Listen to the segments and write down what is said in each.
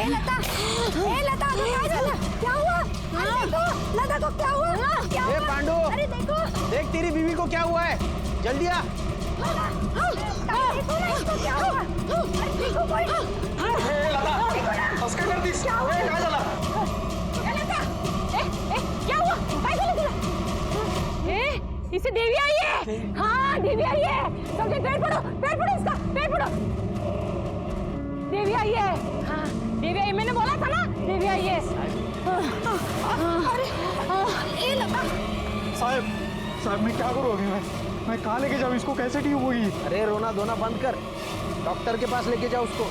लता, लता तो क्या झालं? क्या हुआ? अरे देखो, लता को क्या हुआ? क्या हुआ? पांडु, अरे देखो, देख तेरी बीवी को क्या हुआ है, जल्दी आ। देखो ना इसको क्या हुआ? अरे देखो कोई। लता, उसका कर दी। क्या हुआ? काय झालं? लता, क्या हुआ? काय झालं तुला? इसे देवी आई है। हाँ देवी आई है। सबसे पैर पड़ो इसका, पैर पड़ो। देवी आई है। हाँ देवी आई, मैंने बोला था ना देवी आई है। अरे ये लता। साहब मैं क्या करूँ अभी? मैं कहाँ लेके जाऊँ इसको? कैसे ठीक होगी? अरे रोना धोना बंद कर, डॉक्टर के पास लेके जाओ उसको।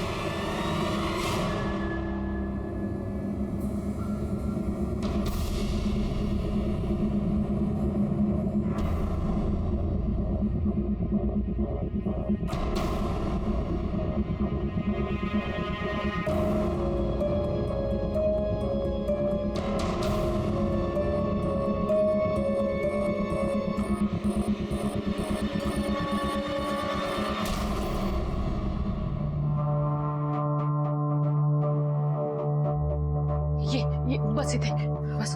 ये बस इथे बस।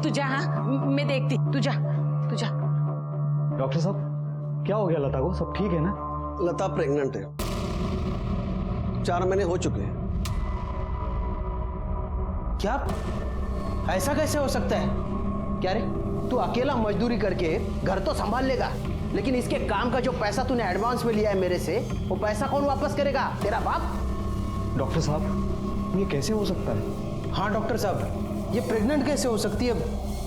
तू जा, हाँ मैं देखती, तू जा। डॉक्टर साहब क्या हो गया लता को? सब ठीक है ना? लता प्रेग्नेंट है, 4 महीने हो चुके हैं। क्या? ऐसा कैसे हो सकता है? क्या रे, तू अकेला मजदूरी करके घर तो संभाल लेगा, लेकिन इसके काम का जो पैसा तूने एडवांस में लिया है मेरे से, वो पैसा कौन वापस करेगा? तेरा बाप? डॉक्टर साहब ये कैसे हो सकता है? हाँ डॉक्टर साहब, ये प्रेग्नेंट कैसे हो सकती है?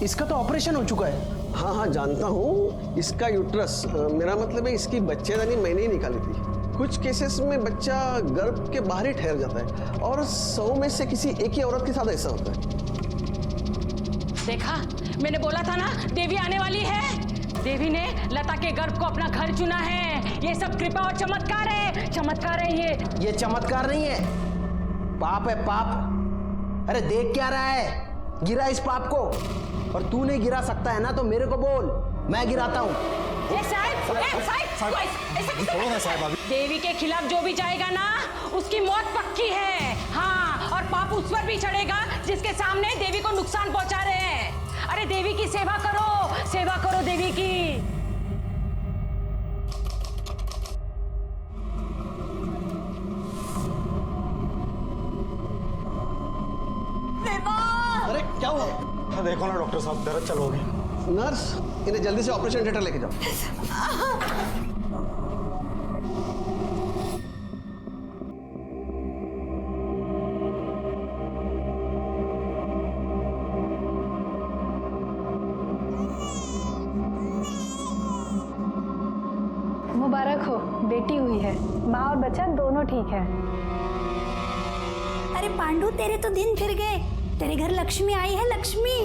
इसका तो ऑपरेशन हो चुका है। हाँ जानता हूँ, इसका यूट्रस, मेरा मतलब है इसकी बच्चेदानी मैंने ही निकाली थी। कुछ केसेस में बच्चा गर्भ के बाहर ही ठहर जाता है और 100 में से किसी एक ही औरत के साथ ऐसा होता है। देखा, मैंने बोला था ना देवी आने वाली है। देवी ने लता के गर्भ को अपना घर चुना है। ये सब कृपा और चमत्कार है, चमत्कार है ये चमत्कार नहीं है, पाप है पाप। अरे देख क्या रहा है? गिरा इस पाप को। और तू नहीं गिरा सकता है ना तो मेरे को बोल, मैं गिराता हूँ। देवी के खिलाफ जो भी जाएगा ना उसकी मौत पक्की है। हाँ, और पाप उस पर भी चढ़ेगा जिसके सामने देवी को नुकसान पहुंचा रहे हैं। अरे देवी की सेवा करो देवी की। अरे क्या हुआ? देखो ना डॉक्टर साहब, दर्द चलो गई। नर्स, इन्हें जल्दी से ऑपरेशन थिएटर लेके जाओ। मुबारक हो, बेटी हुई है। माँ और बच्चा दोनों ठीक है। अरे पांडु, तेरे तो दिन फिर गए। तेरे घर लक्ष्मी आई है, लक्ष्मी।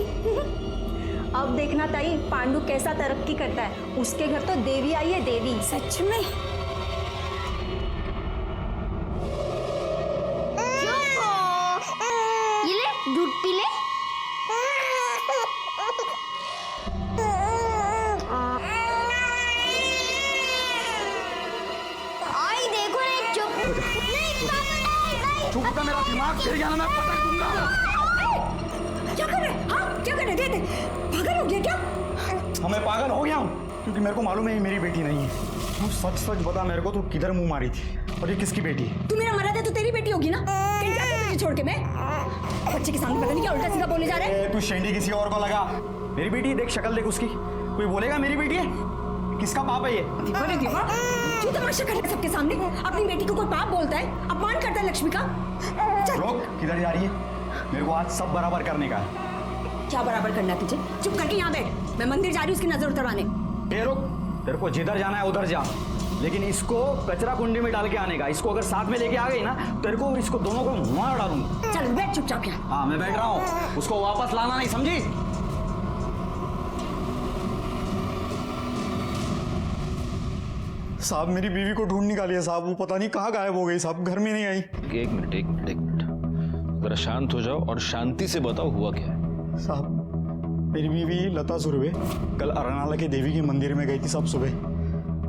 अब देखना ताई, पांडु कैसा तरक्की करता है। उसके घर तो देवी आई है, देवी। सच में? ये ले, दूध पी ले। आई देखो ना, चुप। नहीं पापा, नहीं। चुप होता, मेरा दिमाग फिर गया ना, मैं पटक दूंगा। क्या कर रहे? हाँ क्या कर रहे? दे पागल हो गया क्या? मैं पागल हो गया हूँ क्योंकि मेरे को मालूम है ये मेरी बेटी नहीं है। तू सच बता मेरे को, तू किधर मुंह मारी थी और ये किसकी बेटी है? तू मेरा मरा दे तो तेरी बेटी होगी ना। कहीं जाते तुझे छोड़ के मैं? बच्चे के सामने पता नहीं क्या उल्टा सीधा बोले जा रहे हैं। तू शेंडी किसी और को लगा। मेरी बेटी देख, शक्ल देख उसकी। कोई बोलेगा मेरी बेटी है? किसका पाप है ये? क्यों तमाशा कर रहे सबके सामने? अपनी बेटी को कोई पाप बोलता है, अपमान करता है लक्ष्मी का। रोक, किधर जा रही है? मेरे को आज सब बराबर करने का है। क्या बराबर करना है तुझे? चुप करके यहाँ बैठ, मैं मंदिर जा रही हूँ उसकी नजर उतरवाने। रुक, तेरे को जिधर जाना है उधर जा, लेकिन इसको कचरा कुंडी में डाल के आने का। इसको अगर साथ में लेके आ गई ना, तेरे को इसको दोनों को मार डालूंगा। चल बैठ चुपचाप यहाँ। हाँ मैं बैठ रहा हूँ, उसको वापस लाना नहीं, समझी? साहब मेरी बीवी को ढूंढ निकालिए साहब, वो पता नहीं कहाँ गायब हो गई साहब, घर में नहीं आई। एक मिनट जरा शांत हो जाओ और शांति से बताओ हुआ क्या है। साहब मेरी बीवी लता सुरभि कल अरनाला के देवी के मंदिर में गई थी साहब सुबह,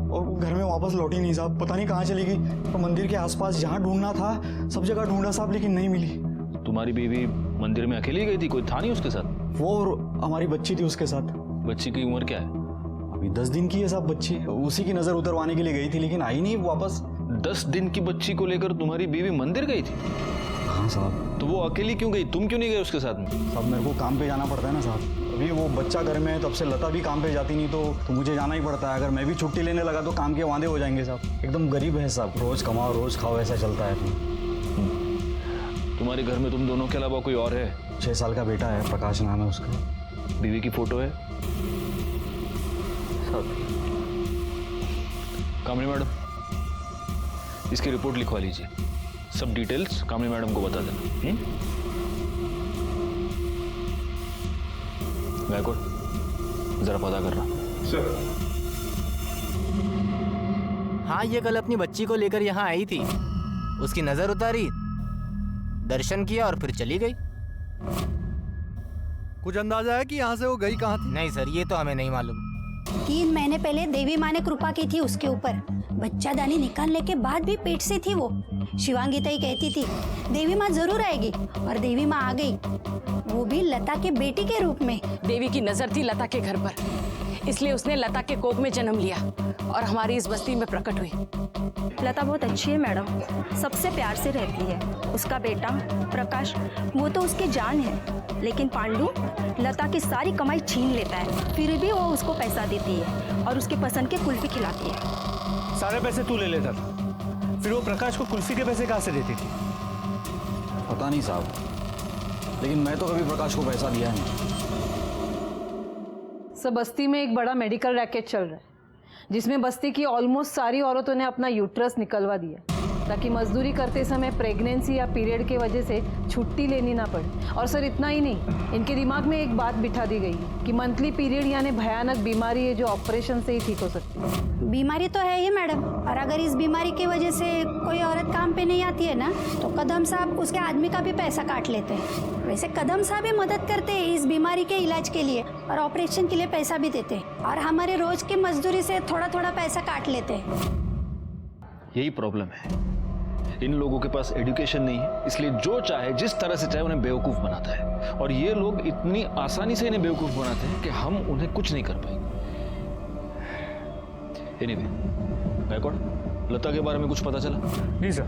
और घर में वापस लौटी नहीं साहब, पता नहीं कहाँ चली गई। तो मंदिर के आसपास जहाँ ढूंढना था सब जगह ढूंढा साहब, लेकिन नहीं मिली। तुम्हारी बीवी मंदिर में अकेली गई थी, कोई था नहीं उसके साथ? वो और हमारी बच्ची थी उसके साथ। बच्ची की उम्र क्या है? अभी 10 दिन की है साहब बच्ची, उसी की नजर उतरवाने के लिए गई थी लेकिन आई नहीं वापस। 10 दिन की बच्ची को लेकर तुम्हारी बीवी मंदिर गई थी? हाँ साहब। तो वो अकेली क्यों गई? तुम क्यों नहीं गए उसके साथ में? साहब मेरे को काम पे जाना पड़ता है ना साहब, अभी वो बच्चा घर में है, तब से लता भी काम पे जाती नहीं तो मुझे जाना ही पड़ता है। अगर मैं भी छुट्टी लेने लगा तो काम के वादे हो जाएंगे साहब। एकदम गरीब है साहब, रोज कमाओ रोज खाओ ऐसा चलता है। तुम्हारे घर में तुम दोनों के अलावा कोई और है? 6 साल का बेटा है, प्रकाश नाम है उसका। बीवी की फोटो है? कामनी मैडम, इसकी रिपोर्ट लिखवा लीजिए, सब डिटेल्स कामनी मैडम को बता देना। गायकवाड़, जरा पता कर रहा। हाँ, ये कल अपनी बच्ची को लेकर यहाँ आई थी, उसकी नजर उतारी, दर्शन किया और फिर चली गई। कुछ अंदाजा है कि यहाँ से वो गई कहाँ थी? नहीं सर, ये तो हमें नहीं मालूम। 3 महीने पहले देवी माँ ने कृपा की थी उसके ऊपर। बच्चा दानी निकालने के बाद भी पेट से थी वो। शिवांगी ताई कहती थी देवी माँ जरूर आएगी, और देवी माँ आ गई, वो भी लता के बेटी के रूप में। देवी की नजर थी लता के घर पर, इसलिए उसने लता के कोख में जन्म लिया और हमारी इस बस्ती में प्रकट हुई। लता बहुत अच्छी है मैडम, सबसे प्यार से रहती है। उसका बेटा प्रकाश, वो तो उसकी जान है, लेकिन पांडु लता की सारी कमाई छीन लेता है, फिर भी वो उसको पैसा देती है और उसके पसंद के कुल्फी खिलाती है। सारे पैसे तू ले लेता था, फिर वो प्रकाश को कुल्फी के पैसे कहाँ से देती थी? पता नहीं साहब, लेकिन मैं तो कभी प्रकाश को पैसा दिया नहीं। सब बस्ती में एक बड़ा मेडिकल रैकेट चल रहा है, जिसमें बस्ती की ऑलमोस्ट सारी औरतों ने अपना यूट्रस निकलवा दिया ताकि मजदूरी करते समय प्रेगनेंसी या पीरियड के वजह से छुट्टी लेनी ना पड़े। और सर इतना ही नहीं, इनके दिमाग में एक बात बिठा दी गई है कि मंथली पीरियड यानी भयानक बीमारी है जो ऑपरेशन से ही ठीक हो सकती है। बीमारी तो है ही मैडम, और अगर इस बीमारी की वजह से कोई औरत काम पे नहीं आती है ना, तो कदम साहब उसके आदमी का भी पैसा काट लेते हैं। वैसे कदम साहब भी मदद करते हैं इस बीमारी के इलाज के लिए, और ऑपरेशन के लिए पैसा भी देते हैं, और हमारे रोज की मजदूरी से थोड़ा थोड़ा पैसा काट लेते हैं। यही प्रॉब्लम है, इन लोगों के पास एजुकेशन नहीं है, इसलिए जो चाहे जिस तरह से चाहे उन्हें बेवकूफ बनाता है, और ये लोग इतनी आसानी से इन्हें बेवकूफ बनाते हैं कि हम उन्हें कुछ नहीं कर पाएंगे। एनीवे, गायकवाड़, लता के बारे में कुछ पता चला? नहीं सर,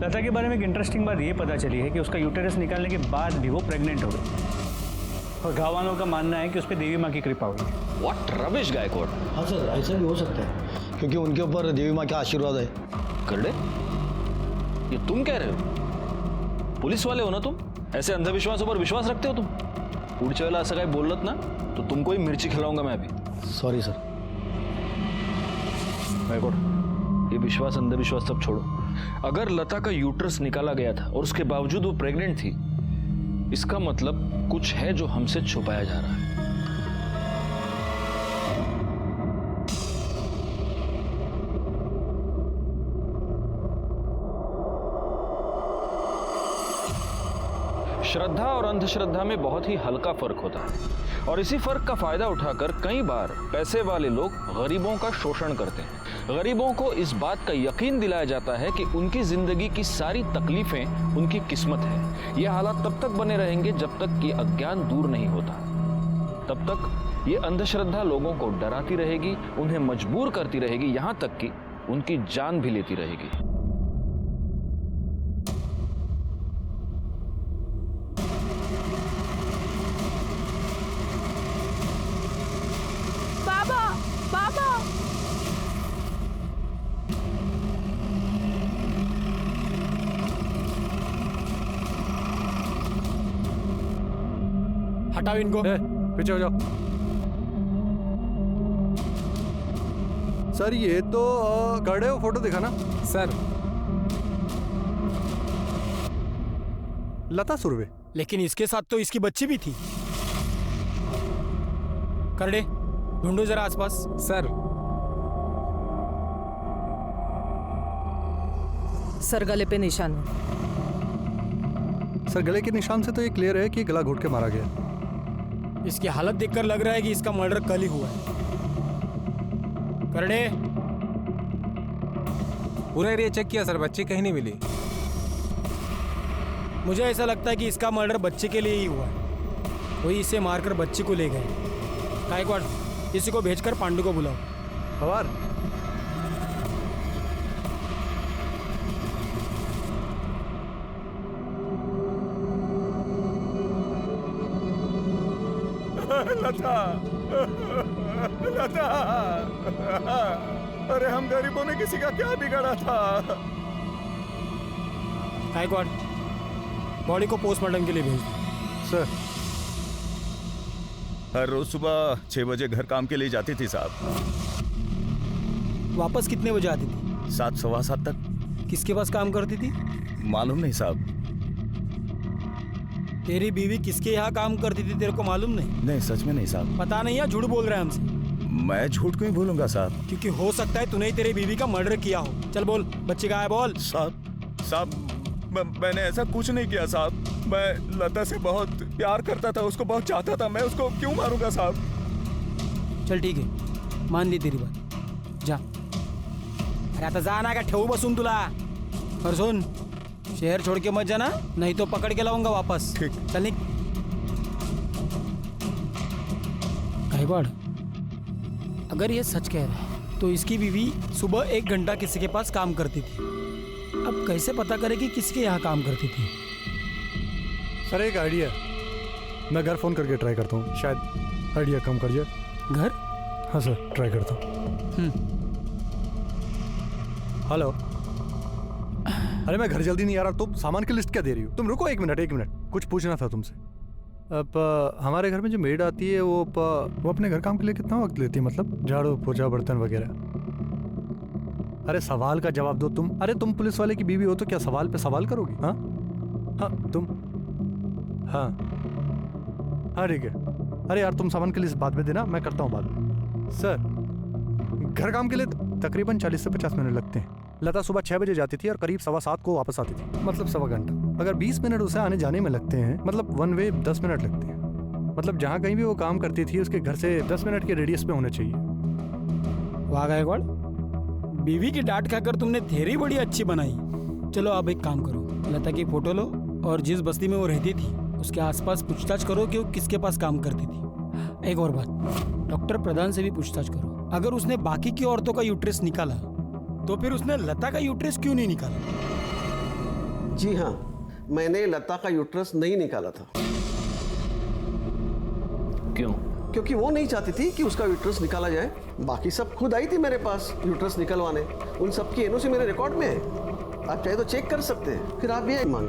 लता के बारे में एक इंटरेस्टिंग बात ये पता चली है कि उसका यूटेरस निकालने के बाद भी वो प्रेग्नेंट हो गई, और गाँव वालों का मानना है कि उस पर देवी माँ की कृपा हुई। What rubbish Gaikwad. हाँ सर, ऐसा भी हो सकता है क्योंकि उनके ऊपर देवी माँ का आशीर्वाद है। करडे, ये तुम कह रहे हो? पुलिस वाले हो ना तुम? ऐसे अंधविश्वासों पर विश्वास रखते हो तुम? पुढच्या वेळेला असं काही बोललत ना तो तुमको ही मिर्ची खिलाऊंगा मैं अभी। Sorry sir. गायकवाड़, ये विश्वास अंधविश्वास सब छोड़ो। अगर लता का यूट्रस निकाला गया था और उसके बावजूद वो प्रेग्नेंट थी, इसका मतलब कुछ है जो हमसे छुपाया जा रहा है। श्रद्धा और अंधश्रद्धा में बहुत ही हल्का फर्क होता है, और इसी फर्क का फायदा उठाकर कई बार पैसे वाले लोग गरीबों का शोषण करते हैं। गरीबों को इस बात का यकीन दिलाया जाता है कि उनकी जिंदगी की सारी तकलीफें उनकी किस्मत है। ये हालात तब तक बने रहेंगे जब तक कि अज्ञान दूर नहीं होता। तब तक ये अंधश्रद्धा लोगों को डराती रहेगी, उन्हें मजबूर करती रहेगी, यहां तक कि उनकी जान भी लेती रहेगी। हटाओ इनको, पीछे हो जाओ। सर ये तो गड़े हो, फोटो दिखा ना सर। लता सुरवे, लेकिन इसके साथ तो इसकी बच्ची भी थी। करडे, ढूंढो जरा आसपास। सर सर गले पे निशान है। सर गले के निशान से तो ये क्लियर है कि गला घोट के मारा गया। इसकी हालत देखकर लग रहा है कि इसका मर्डर कल ही हुआ है। करडे, पूरा एरिया चेक किया सर, बच्ची कहीं नहीं मिली। मुझे ऐसा लगता है कि इसका मर्डर बच्चे के लिए ही हुआ है। कोई इसे मारकर बच्चे को ले गए। गायकवाड़, किसी को भेजकर पांडु को बुलाओ। हवार लता, लता, अरे हम गरीबों ने किसी का क्या बिगाड़ा था? गायकवाड़, बॉडी को पोस्टमार्टम के लिए भेज दो। सर, हर रोज सुबह 6 बजे घर काम के लिए जाती थी साहब। वापस कितने बजे आती थी? 7, सवा 7 तक। किसके पास काम करती थी? मालूम नहीं साहब। तेरी बीवी किसके यहाँ काम करती थी तेरे को मालूम नहीं? नहीं, सच में नहीं साहब। पता नहीं है, झूठ बोल रहा है हमसे। मैं झूठ क्यों बोलूंगा साहब? क्योंकि हो सकता है तूने ही तेरी बीवी का मर्डर किया हो। चल बोल, बच्चे कहाँ है बोल। साहब, मैंने ऐसा कुछ नहीं किया साहब। मैं लता से बहुत प्यार करता था, उसको बहुत चाहता था। मैं उसको क्यों मारूंगा साहब? चल ठीक है, मान ली तेरी बात, जा। अरे आता जा ना, का ठेवू बसून तुला। और सुन, शहर छोड़ के मत जाना, नहीं तो पकड़ के लाऊंगा वापस। ठीक। चल निक। गायकवाड़, अगर ये सच कह रहा है तो इसकी बीवी सुबह 1 घंटा किसी के पास काम करती थी। अब कैसे पता करे कि किसके यहाँ काम करती थी? सर एक आइडिया, मैं घर फोन करके ट्राई करता हूँ, शायद आइडिया कम कर जाए। घर? हाँ सर, ट्राई करता हूँ। हेलो। अरे मैं घर जल्दी नहीं आ रहा, तुम सामान की लिस्ट क्या दे रही हो? तुम रुको 1 मिनट, कुछ पूछना था तुमसे। अब हमारे घर में जो मेड आती है वो अपने घर काम के लिए कितना वक्त लेती है? मतलब झाड़ू पोछा बर्तन वगैरह। अरे सवाल का जवाब दो तुम। अरे तुम पुलिस वाले की बीवी हो तो क्या सवाल पे सवाल करोगी? हाँ हाँ तुम, हाँ हाँ ठीक है। अरे यार तुम सामान की लिस्ट बाद में देना, मैं करता हूँ बाद में। सर, घर काम के लिए तकरीबन 40 से 50 मिनट लगते हैं। लता सुबह 6 बजे जाती थी और करीब 7:15 को वापस आती थी, मतलब सवा घंटा। अगर 20 मिनट उसे आने जाने में लगते हैं, मतलब वन वे 10 मिनट लगते हैं। मतलब जहाँ कहीं भी वो काम करती थी उसके घर से 10 मिनट के रेडियस पे होना चाहिए। वाह गायकवाड़, बीवी की डांट खाकर तुमने थेरी बड़ी अच्छी बनाई। चलो अब एक काम करो, लता की फोटो लो और जिस बस्ती में वो रहती थी उसके आसपास पूछताछ करो कि वो किसके पास काम करती थी। एक और बात, डॉक्टर प्रधान से भी पूछताछ करो। अगर उसने बाकी की औरतों का यूट्रस निकाला तो फिर उसने लता का यूट्रस क्यों नहीं निकाला? जी हाँ, मैंने लता का यूट्रस नहीं निकाला था। क्यों? क्योंकि वो नहीं चाहती थी कि उसका यूट्रस निकाला जाए। बाकी सब खुद आई थी मेरे पास यूट्रस निकलवाने। उन सब की एनओसी मेरे रिकॉर्ड में है, आप चाहे तो चेक कर सकते हैं। फिर आप भी आई मांग,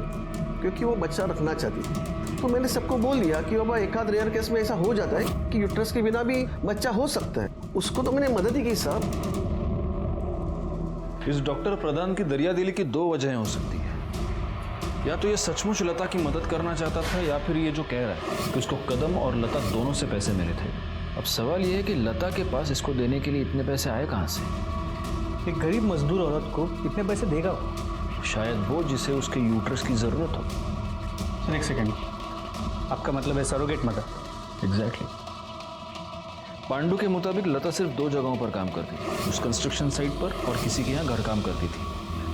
क्योंकि वो बच्चा रखना चाहती थी। तो मैंने सबको बोल दिया कि बाबा एक आध रेयर केस में ऐसा हो जाता है कि यूट्रस के बिना भी बच्चा हो सकता है। उसको तो मैंने मदद ही की साहब। इस डॉक्टर प्रधान की दरियादिली की 2 वजहें हो सकती है। या तो ये सचमुच लता की मदद करना चाहता था, या फिर ये जो कह रहा है कि उसको कदम और लता दोनों से पैसे मिले थे। अब सवाल ये है कि लता के पास इसको देने के लिए इतने पैसे आए कहाँ से? एक गरीब मजदूर औरत को कितने पैसे देगा? शायद वो जिसे उसके यूट्रस की जरूरत हो। सर 1 सेकेंड, आपका मतलब है सरोगेट मदर? एग्जैक्टली। पांडु के मुताबिक लता सिर्फ 2 जगहों पर काम करती थी, उस कंस्ट्रक्शन साइट पर और किसी के यहाँ घर काम करती थी।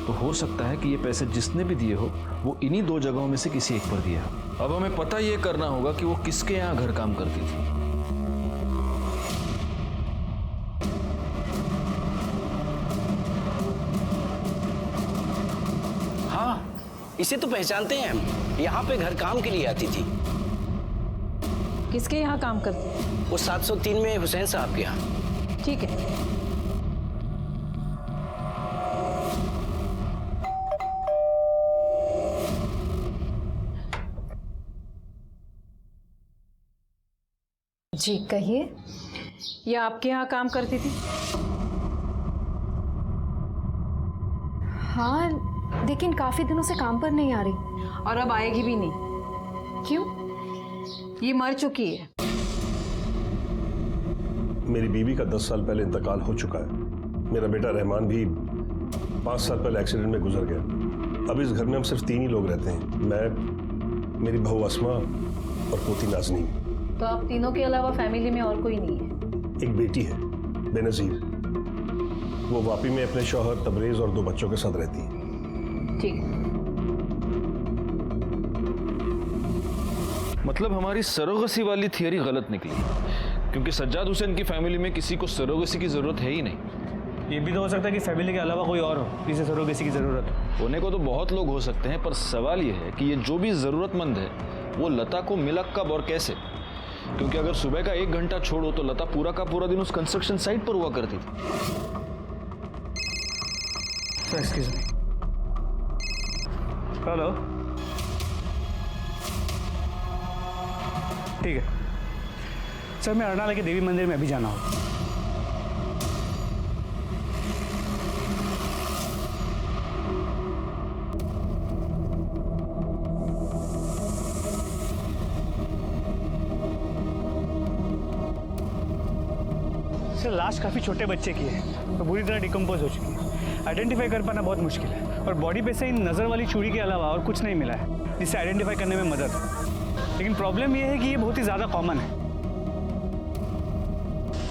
तो हो सकता है कि ये पैसे जिसने भी दिए हो वो इन्हीं 2 जगहों में से किसी एक पर दिया हो। अब हमें पता ये करना होगा कि वो किसके यहाँ घर काम करती थी। हाँ, इसे तो पहचानते हैं हम। यहाँ पे घर काम के लिए आती थी। किसके यहाँ काम करती? वो 703 में हुसैन साहब के यहाँ। ठीक है। जी कहिए। ये आपके यहाँ काम करती थी? हाँ, लेकिन काफ़ी दिनों से काम पर नहीं आ रही। और अब आएगी भी नहीं। क्यों? ये मर चुकी है। मेरी बीवी का 10 साल पहले इंतकाल हो चुका है। मेरा बेटा रहमान भी 5 साल पहले एक्सीडेंट में गुजर गया। अब इस घर में हम सिर्फ 3 ही लोग रहते हैं, मैं, मेरी बहू अस्मा और पोती नाज़नीन। तो आप तीनों के अलावा फैमिली में और कोई नहीं है? एक बेटी है बेनज़ीर, वो वापी में अपने शौहर तबरेज़ और 2 बच्चों के साथ रहती है। ठीक। मतलब हमारी सरोगसी वाली थियरी गलत निकली, क्योंकि सज्जाद हुसैन की फैमिली में किसी को सरोगसी की जरूरत है ही नहीं। ये भी तो हो सकता है कि फैमिली के अलावा कोई और हो जिसे सरोगेसी की जरूरत हो। होने को तो बहुत लोग हो सकते हैं, पर सवाल ये है कि ये जो भी जरूरतमंद है वो लता को मिला कब और कैसे? क्योंकि अगर सुबह का 1 घंटा छोड़ो तो लता पूरा का पूरा दिन उस कंस्ट्रक्शन साइट पर हुआ करती थी। Excuse me. हेलो, ठीक है सर, मैं अरनाला के देवी मंदिर में अभी जाना होगा। सर लाश काफ़ी छोटे बच्चे की है तो बुरी तरह डिकम्पोज हो चुकी है। आइडेंटिफाई कर पाना बहुत मुश्किल है और बॉडी पे से इन नज़र वाली चूड़ी के अलावा और कुछ नहीं मिला है जिससे आइडेंटिफाई करने में मदद हो। लेकिन प्रॉब्लम ये है कि ये बहुत ही ज़्यादा कॉमन है।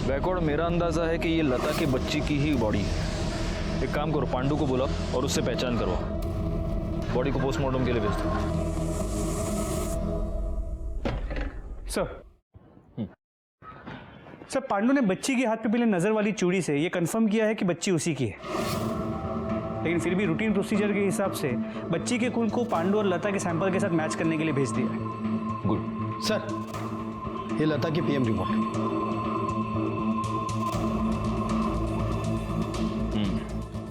बैकवर्ड मेरा अंदाजा है कि ये लता की बच्ची की ही बॉडी है। एक काम करो, पांडू को बुलाओ और उससे पहचान करवाओ। बॉडी को पोस्टमार्टम के लिए भेज दो। सर पांडू ने बच्ची के हाथ पे पहले नज़र वाली चूड़ी से ये कंफर्म किया है कि बच्ची उसी की है, लेकिन फिर भी रूटीन प्रोसीजर के हिसाब से बच्ची के खून को पांडू और लता के सैंपल के साथ मैच करने के लिए भेज दिया है। गुड सर, ये लता की पीएम रिपोर्ट।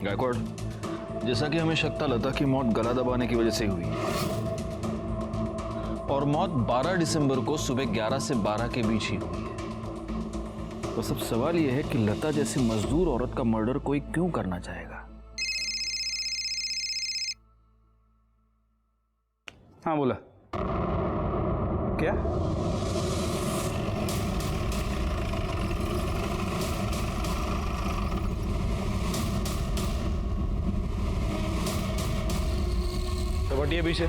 गायकवाड़, जैसा कि हमें शक था लता की मौत गला दबाने की वजह से हुई और मौत 12 दिसंबर को सुबह 11 से 12 के बीच ही हुई है। तो सब सवाल यह है कि लता जैसी मजदूर औरत का मर्डर कोई क्यों करना चाहेगा? हाँ बोला क्या? तो बटिए पीछे।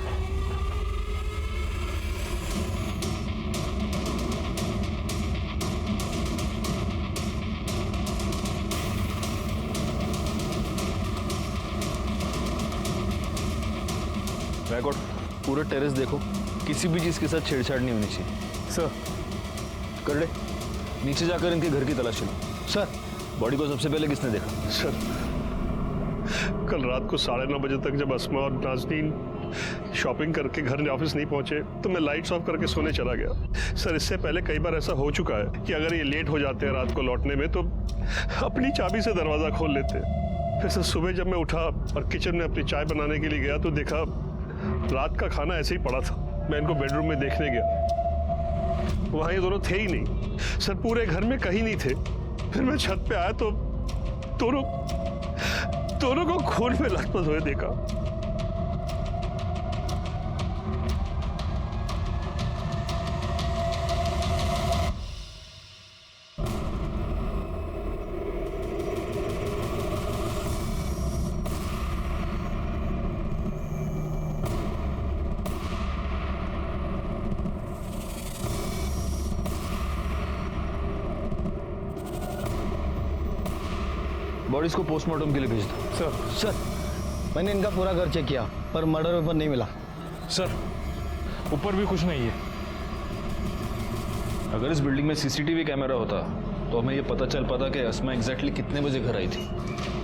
बैकवर्ड पूरे टेरेस देखो, किसी भी चीज के साथ छेड़छाड़ नहीं होनी चाहिए। सर कर ले, नीचे जाकर इनके घर की तलाशी लो। सर, बॉडी को सबसे पहले किसने देखा? सर, कल रात को 9:30 बजे तक जब अस्मा और नाज़नीन शॉपिंग करके घर ऑफिस नहीं पहुंचे तो मैं लाइट्स ऑफ करके सोने चला गया। सर, इससे पहले कई बार ऐसा हो चुका है कि अगर ये लेट हो जाते हैं रात को लौटने में तो अपनी चाबी से दरवाज़ा खोल लेते हैं। फिर सर सुबह जब मैं उठा और किचन में अपनी चाय बनाने के लिए गया तो देखा रात का खाना ऐसे ही पड़ा था। मैं इनको बेडरूम में देखने गया, वहां ये दोनों थे ही नहीं। सर पूरे घर में कहीं नहीं थे। फिर मैं छत पे आया तो दोनों को खून में लथपथ हुए देखा। बॉडीज को पोस्टमार्टम के लिए भेज दो। सर, मैंने इनका पूरा घर चेक किया पर मर्डर वेपन नहीं मिला। सर, ऊपर भी कुछ नहीं है। अगर इस बिल्डिंग में सीसीटीवी कैमरा होता तो हमें ये पता चल पाता कि अस्मा एग्जैक्टली कितने बजे घर आई थी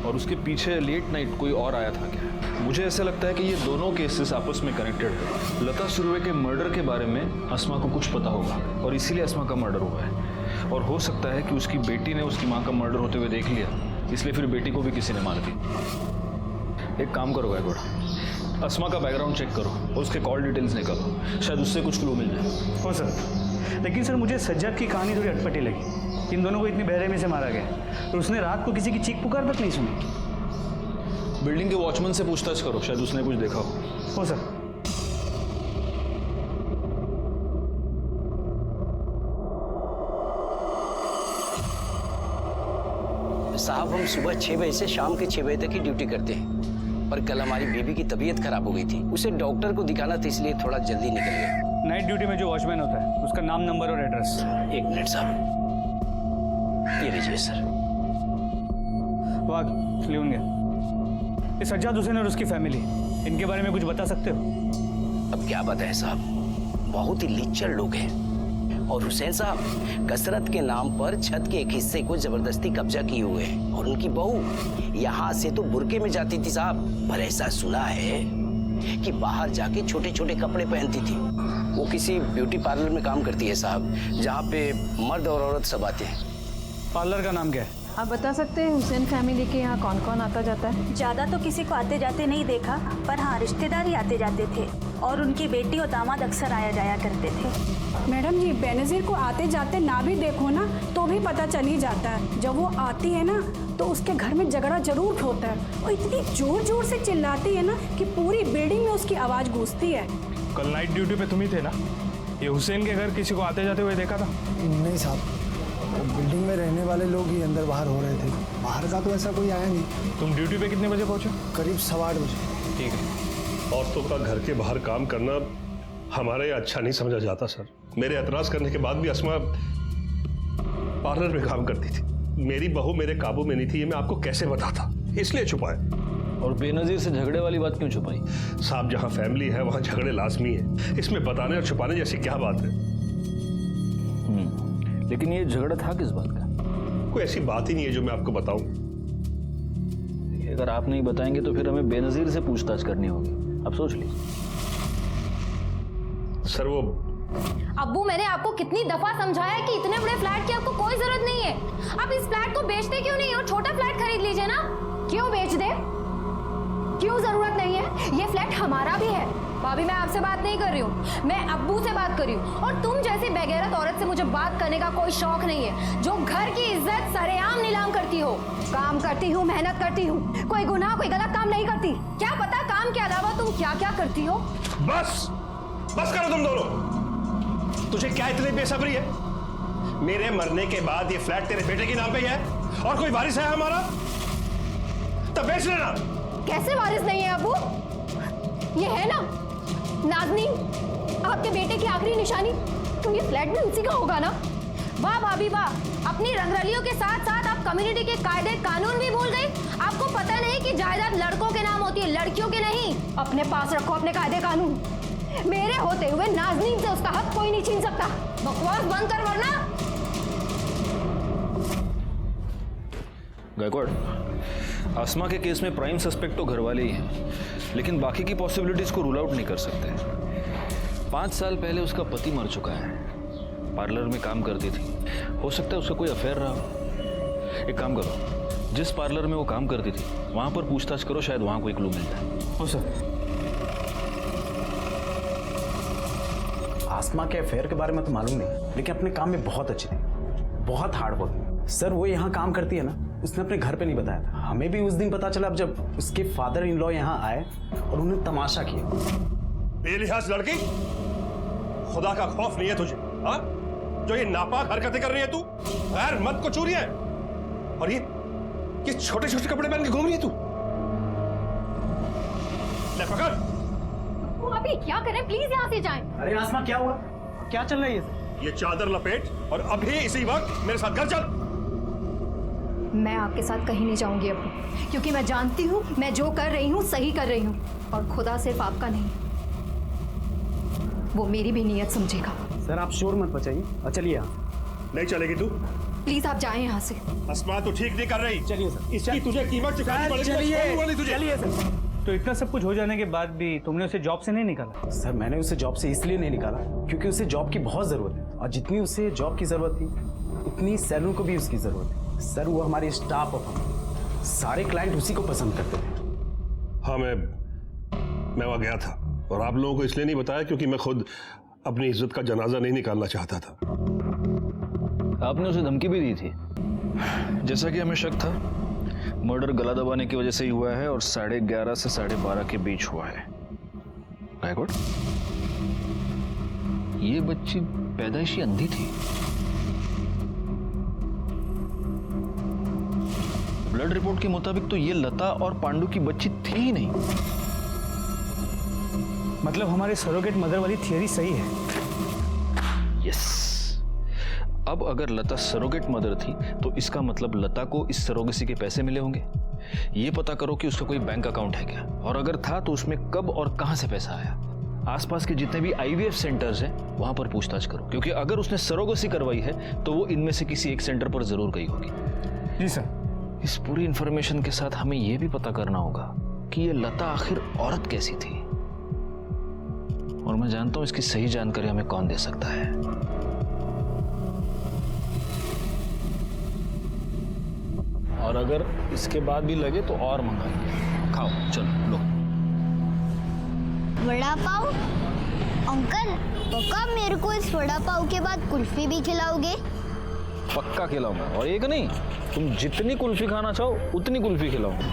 और उसके पीछे लेट नाइट कोई और आया था क्या। मुझे ऐसा लगता है कि ये दोनों केसेस आपस में कनेक्टेड है। लता सुरवे के मर्डर के बारे में अस्मा को कुछ पता होगा और इसीलिए अस्मा का मर्डर हुआ है। और हो सकता है कि उसकी बेटी ने उसकी माँ का मर्डर होते हुए देख लिया, इसलिए फिर बेटी को भी किसी ने मार दी। एक काम करो गायकवाड़, अस्मा का बैकग्राउंड चेक करो और उसके कॉल डिटेल्स निकालो, शायद उससे कुछ क्लू मिल जाए। हो सर, लेकिन सर मुझे सज्जाद की कहानी थोड़ी अटपटी लगी। इन दोनों को इतनी बेरहमी से मारा गया तो उसने रात को किसी की चीख पुकार तक नहीं सुनी। बिल्डिंग के वॉचमैन से पूछताछ करो, शायद उसने कुछ देखा हो सर। साहब, हम सुबह 6 बजे से शाम के 6 बजे तक की ड्यूटी करते हैं, पर कल हमारी बीबी की तबीयत खराब हो गई थी। उसे डॉक्टर को दिखाना था, इसलिए थोड़ा जल्दी निकल गया। नाइट ड्यूटी में जो वॉचमैन होता है उसका नाम, नंबर और एड्रेस। 1 मिनट साहब, ये लीजिए सर। वाह, लिखूंगे। ये सज्जाद हुसैन और उसकी फैमिली, इनके बारे में कुछ बता सकते हो? अब क्या बताएं साहब, बहुत ही लिच्चड़ लोग हैं और हुसैन साहब कसरत के नाम पर छत के एक हिस्से को जबरदस्ती कब्जा किए हुए हैं। और उनकी बहू यहाँ से तो बुर्के में जाती थी साहब, पर ऐसा सुना है कि बाहर जाके छोटे छोटे कपड़े पहनती थी। वो किसी ब्यूटी पार्लर में काम करती है साहब, जहाँ पे मर्द और औरत सब आते हैं। पार्लर का नाम क्या है? आप बता सकते हैं हुसैन फैमिली के यहाँ कौन कौन आता जाता है? ज़्यादा तो किसी को आते जाते नहीं देखा, पर हाँ रिश्तेदार ही आते जाते थे और उनकी बेटी और दामाद अक्सर आया जाया करते थे। मैडम जी, बेनज़ीर को आते जाते ना भी देखो ना तो भी पता चल ही जाता है। जब वो आती है ना तो उसके घर में झगड़ा जरूर होता है और इतनी जोर जोर से चिल्लाती है ना कि पूरी बिल्डिंग में उसकी आवाज़ गूंजती है। कल नाइट ड्यूटी पे तुम ही थे ना? ये हुसैन के घर किसी को आते जाते हुए देखा था? नहीं साहब, बिल्डिंग में रहने वाले लोग ही अंदर बाहर हो रहे थे, बाहर का तो ऐसा कोई आया नहीं। तुम ड्यूटी पे कितने बजे पहुंचे? करीब 8:15 बजे। ठीक है। औरतों का घर के बाहर काम करना हमारे अच्छा नहीं समझा जाता सर। मेरे एतराज करने के बाद भी अस्मा पार्लर में काम करती थी। मेरी बहू मेरे काबू में नहीं थी, ये मैं आपको कैसे बताता, इसलिए छुपाया। और बेनजीर से झगड़े वाली बात क्यों छुपाई? साहब, जहां फैमिली है वहां झगड़े लाजमी है, इसमें बताने और छुपाने जैसी क्या बात है? लेकिन ये झगड़ा था किस बात का? कोई ऐसी बात ही नहीं है जो मैं आपको बताऊं। अगर आप नहीं बताएंगे तो फिर हमें बेनजीर से पूछताछ करनी होगी। अब सोच लीजिए। सर वो अब्बू, मैंने आपको कितनी दफा समझाया कि इतने बड़े फ्लैट की आपको कोई जरूरत नहीं है। आप इस फ्लैट को बेचते क्यों नहीं और छोटा फ्लैट खरीद लीजिए ना। क्यों बेच दे? क्यों जरूरत नहीं है? ये फ्लैट हमारा भी है। भाभी, मैं आपसे बात नहीं कर रही हूँ, मैं अब्बू से बात कर रही हूँ। और तुम जैसी बेगैरत औरत से मुझे बात करने का कोई शौक नहीं है, जो घर की इज्जत सरेआम नीलाम करती हो। काम करती हूँ, मेहनत करती हूँ, कोई गुनाह कोई गलत काम नहीं करती। क्या पता काम के अलावा तुम क्या क्या करती हो। बस करो तुम दोनों। तुझे क्या इतनी बेसब्री है? मेरे मरने के बाद ये फ्लैट तेरे बेटे के नाम पे ही है और कोई वारिस है हमारा? तब बेच लेना। कैसे वारिस नहीं है अब्बू? ये है ना नाज़नीन, आपके बेटे की आखिरी निशानी, तो ये फ्लैट भी उसी का होगा ना। वाह भाभी वाह, अपनी रंगरलियों के साथ साथ आप कम्युनिटी के कायदे कानून भी भूल गई। आपको पता नहीं कि जायदाद लड़कों के नाम होती है, लड़कियों के नहीं। अपने पास रखो अपने कायदे कानून। मेरे होते हुए नाज़नीन से उसका हक कोई नहीं छीन सकता। बकवास बंद कर वरना। गायकवाड़, आसमा के केस में प्राइम सस्पेक्ट तो घर वाले ही हैं, लेकिन बाकी की पॉसिबिलिटीज को रूल आउट नहीं कर सकते। 5 साल पहले उसका पति मर चुका है, पार्लर में काम करती थी, हो सकता है उसका कोई अफेयर रहा हो। एक काम करो, जिस पार्लर में वो काम करती थी वहां पर पूछताछ करो, शायद वहां कोई क्लू मिल जाए। हो सर। आसमा के अफेयर के बारे में तो मालूम नहीं, लेकिन अपने काम में बहुत अच्छी थी, बहुत हार्ड वर्किंग। सर वो यहाँ काम करती है ना, उसने अपने घर पे नहीं बताया था। हमें भी उस दिन पता चला जब उसके फादर इन लॉ यहाँ आए और उन्हें तमाशा किया। बेलिहाज लड़की, खुदा का खौफ नहीं है तुझे? हाँ, जो ये नापाक हरकतें कर रही है तू, गैर मत को चूरी है, और ये छोटे छोटे कपड़े पहन के घूम रही है तू। ले पकड़। वो अभी क्या करें, प्लीज यहाँ से जाएं। अरे आसमा क्या हुआ? क्या चल रहा है ये चादर लपेट और अभी इसी वक्त मेरे साथ घर चल। मैं आपके साथ कहीं नहीं जाऊंगी अब्बू, क्योंकि मैं जानती हूँ मैं जो कर रही हूँ सही कर रही हूँ, और खुदा सिर्फ आपका नहीं, वो मेरी भी नीयत समझेगा। सर आप शोर मत बचाइए और चलिए यहाँ। नहीं चलेगी तू? प्लीज आप जाएं यहाँ से। अस्मा तू ठीक नहीं कर रही। चलिए सर, इसकी तुझे कीमत चुकानी पड़ेगी। चलिए सर। तो इतना सब कुछ हो जाने के बाद भी तुमने उसे जॉब से नहीं निकाला? सर मैंने उसे जॉब से इसलिए नहीं निकाला क्योंकि उसे जॉब की बहुत जरूरत है, और जितनी उसे जॉब की जरूरत थी उतनी सैलून को भी उसकी जरूरत है। सर वो हमारी स्टाफ ऑफ, सारे क्लाइंट उसी को पसंद करते थे। हाँ मैं वहां गया था, और आप लोगों को इसलिए नहीं बताया क्योंकि मैं खुद अपनी इज्जत का जनाजा नहीं निकालना चाहता था। आपने उसे धमकी भी दी थी, जैसा कि हमें शक था मर्डर गला दबाने की वजह से ही हुआ है और 11:30 से 12:30 के बीच हुआ है। गायकवाड़, ये बच्ची पैदाइशी अंधी थी। ब्लड रिपोर्ट के मुताबिक तो ये लता और पांडु की बच्ची थी ही नहीं। मतलब हमारे सरोगेट मदर वाली थियरी सही है? यस। अब अगर लता सरोगेट मदर थी तो इसका मतलब लता को इस सरोगेसी के पैसे मिले होंगे। ये पता करो कि उसका कोई बैंक अकाउंट है क्या, और अगर था तो उसमें कब और कहां से पैसा आया। आसपास के जितने भी आईवीएफ सेंटर्स हैं वहां पर पूछताछ करो, क्योंकि अगर उसने सरोगेसी करवाई है तो वो इनमें से किसी एक सेंटर पर जरूर गई होगी। जी सर। इस पूरी इंफॉर्मेशन के साथ हमें यह भी पता करना होगा कि ये लता आखिर औरत कैसी थी, और मैं जानता हूं इसकी सही जानकारी हमें कौन दे सकता है। और अगर इसके बाद भी लगे तो और मंगाएंगे। खाओ, चलो लो। वड़ा पाव? अंकल पक्का मेरे को इस वड़ा पाव के बाद कुल्फी भी खिलाओगे? पक्का खिलाऊंगा, और एक नहीं, तुम जितनी कुल्फी खाना चाहो उतनी कुल्फी खिलाऊंगा।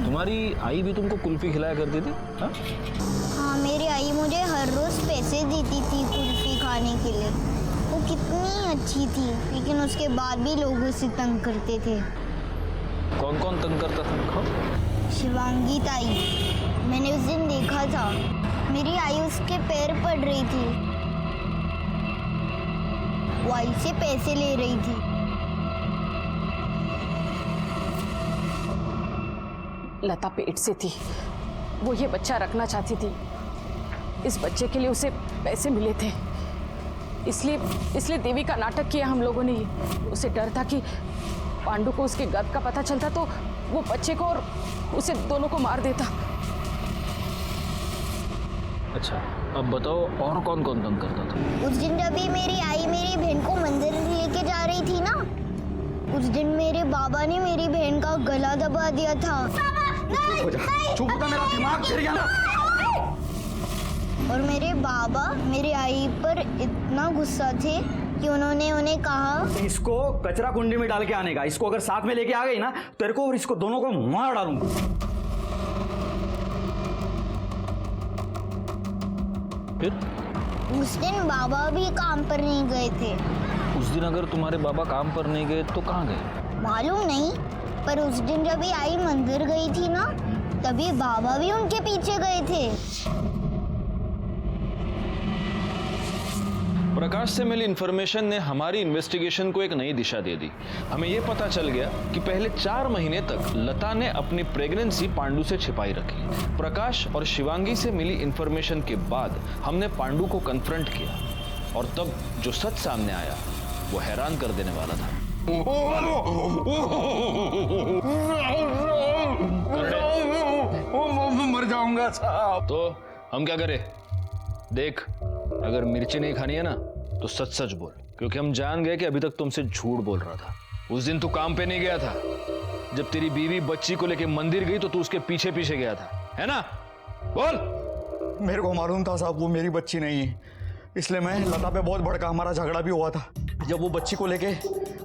तुम्हारी आई भी तुमको कुल्फी खिलाया करती थी? हाँ, मेरी आई मुझे हर रोज पैसे देती थी कुल्फी खाने के लिए। वो कितनी अच्छी थी, लेकिन उसके बाद भी लोग उसे तंग करते थे। कौन कौन तंग करता था? खाओ। शिवांगी ताई, मैंने उस दिन देखा था, मेरी आई उसके पैर पड़ रही थी, वो आई से पैसे ले रही थी। लता पेट से थी, वो ये बच्चा रखना चाहती थी। इस बच्चे के लिए उसे पैसे मिले थे, इसलिए देवी का नाटक किया हम लोगों ने। उसे डर था कि पांडु को उसके गर्भ का पता चलता तो वो बच्चे को और उसे दोनों को मार देता। अच्छा, अब बताओ और कौन कौन तंग करता था? उस दिन जब भी मेरी आई मेरी बहन को मंदिर लेके जा रही थी ना, उस दिन मेरे बाबा ने मेरी बहन का गला दबा दिया था। चुप हो जा, मेरा दिमाग फिर गया ना। और मेरे बाबा मेरी आई पर इतना गुस्सा थे कि उन्होंने उन्हें कहा, इसको कचरा कुंडी में डाल के आने का। इसको अगर साथ में लेके आ गई ना, तेरे को और इसको दोनों को मार डालूंगा। उस दिन बाबा भी काम पर नहीं गए थे। उस दिन अगर तुम्हारे बाबा काम पर नहीं गए तो कहाँ गए? मालूम नहीं, पर उस दिन जब भी आई मंदिर गई थी ना, तभी बाबा भी उनके पीछे गए थे। प्रकाश से मिली इन्फॉर्मेशन ने हमारी इन्वेस्टिगेशन को एक नई दिशा दे दी। हमें यह पता चल गया कि पहले 4 महीने तक लता ने अपनी प्रेगनेंसी पांडु से छिपाई रखी। प्रकाश और शिवांगी से मिली इन्फॉर्मेशन के बाद हमने पांडु को कन्फ्रंट किया, और तब जो सच सामने आया वो हैरान कर देने वाला था। मर जाऊंगा साहब। तो हम क्या करें? देख, अगर मिर्ची नहीं खानी है ना तो सच सच बोल, क्योंकि हम जान गए कि अभी तक तुमसे झूठ बोल रहा था। उस दिन तू काम पे नहीं गया था। जब तेरी बीवी बच्ची को लेके मंदिर गई तो तू उसके पीछे पीछे गया था, है ना? बोल। मेरे को मालूम था साहब वो मेरी बच्ची नहीं है, इसलिए मैं लता पे बहुत भड़का। हमारा झगड़ा भी हुआ था। जब वो बच्ची को लेके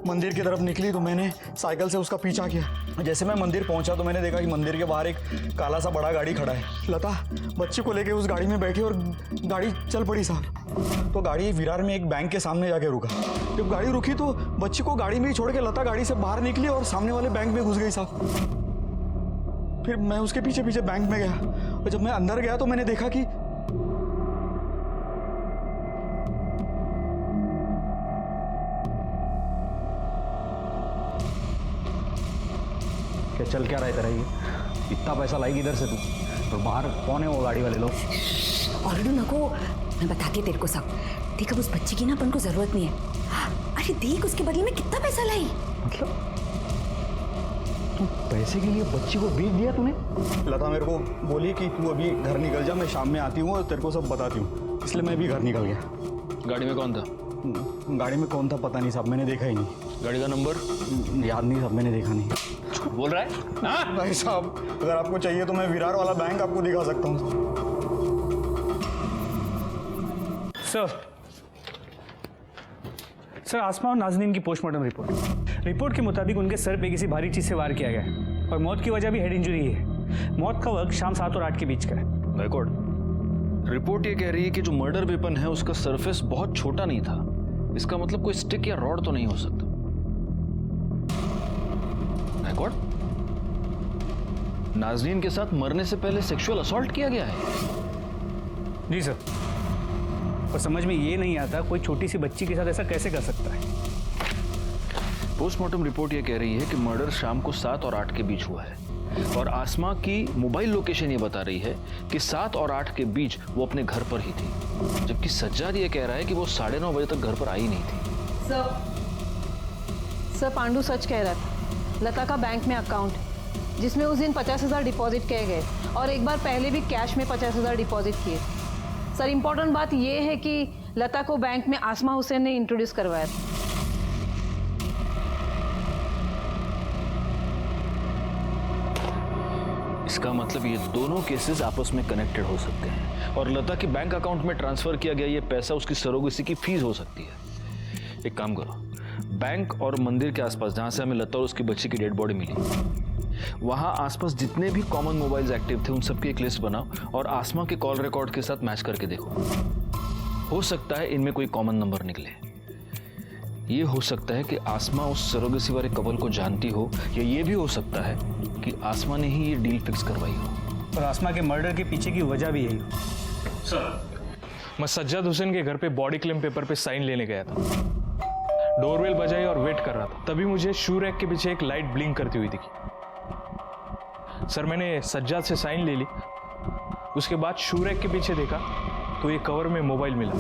मंदिर की तरफ निकली तो मैंने साइकिल से उसका पीछा किया। जैसे मैं मंदिर पहुंचा तो मैंने देखा कि मंदिर के बाहर एक काला सा बड़ा गाड़ी खड़ा है। लता बच्ची को लेके उस गाड़ी में बैठी और गाड़ी चल पड़ी साहब। तो गाड़ी विरार में एक बैंक के सामने जाके रुका। जब गाड़ी रुकी तो बच्ची को गाड़ी में ही छोड़ के लता गाड़ी से बाहर निकली और सामने वाले बैंक में घुस गई साहब। फिर मैं उसके पीछे पीछे बैंक में गया, और जब मैं अंदर गया तो मैंने देखा कि क्या चल क्या रहा है तेरा? ये इतना पैसा लाएगी इधर से तू, और बाहर कौन है वो गाड़ी वाले लोग? और नको, मैं बताती तेरे को सब। देख, अब उस बच्ची की ना अपन को जरूरत नहीं है। अरे देख, उसके बदले में कितना पैसा लाई। मतलब तू पैसे के लिए बच्ची को बेच दिया तूने? लता मेरे को बोली कि तू अभी घर निकल जा, मैं शाम में आती हूँ और तेरे को सब बताती हूँ, इसलिए मैं भी घर निकल गया। गाड़ी में कौन था? गाड़ी में कौन था पता नहीं साहब, मैंने देखा ही नहीं। गाड़ी का नंबर याद नहीं साहब, मैंने देखा नहीं। बोल रहा है? भाई साहब, अगर आपको चाहिए तो मैं विरार वाला बैंक आपको दिखा सकता हूँ। सर, आसमा और नाज़नीन की पोस्टमार्टम रिपोर्ट के मुताबिक उनके सर पे किसी भारी चीज से वार किया गया है, और मौत की वजह भी हेड इंजरी है। मौत का वक्त शाम 7 और 8 के बीच का है। रिपोर्ट ये कह रही है कि जो मर्डर वेपन है उसका सरफेस बहुत छोटा नहीं था। इसका मतलब कोई स्टिक या रॉड तो नहीं हो सकता। नाज़नीन के साथ मरने से पहले सेक्सुअल असॉल्ट किया गया है। जी सर, पर समझ में ये नहीं आता कोई छोटी सी बच्ची के साथ ऐसा कैसे कर सकता है। पोस्टमार्टम रिपोर्ट ये कह रही है कि मर्डर शाम को 7 और 8 के बीच हुआ है। और आसमा की मोबाइल लोकेशन ये बता रही है कि 7 और 8 के बीच वो अपने घर पर ही थी, जबकि सज्जाद ये कह रहा है कि वो 9:30 बजे तक घर पर आई नहीं थी। सर पांडु सच कह रहा था। लता का बैंक में अकाउंट है जिसमें उस दिन 50,000 डिपॉजिट किए गए और एक बार पहले भी कैश में 50,000 डिपॉजिट किए। सर इम्पोर्टेंट बात यह है कि लता को बैंक में आसमा हुसैन ने इंट्रोड्यूस करवाया था। इसका मतलब ये दोनों केसेस आपस में कनेक्टेड हो सकते हैं और लता के बैंक अकाउंट में ट्रांसफर किया गया ये पैसा उसकी सरोगेसी की फीस हो सकती है। एक काम करो, बैंक और मंदिर के आसपास जहां से हमें लता और उसकी बच्ची की डेड बॉडी मिली, वहां आसपास जितने भी कॉमन मोबाइल्स एक्टिव थे उन सबकी एक लिस्ट बनाओ और आसमा के कॉल रिकॉर्ड के साथ मैच करके देखो। हो सकता है इनमें कोई कॉमन नंबर निकले। ये हो सकता है कि आसमा उस सरोगेसी वाले कपल को जानती हो, या ये भी हो सकता है कि आसमा ने ही ये डील फिक्स करवाई हो। और आसमा के मर्डर के पीछे की वजह भी यही। सर, मैं सज्जाद हुसैन के घर पे बॉडी क्लेम पेपर पे साइन लेने गया था। डोरबेल बजाई और वेट कर रहा था, तभी मुझे शू रैक के पीछे एक लाइट ब्लिंक करती हुई दिखी। सर मैंने सज्जाद से साइन ले ली, उसके बाद शू रैक के पीछे देखा तो ये कवर में मोबाइल मिला।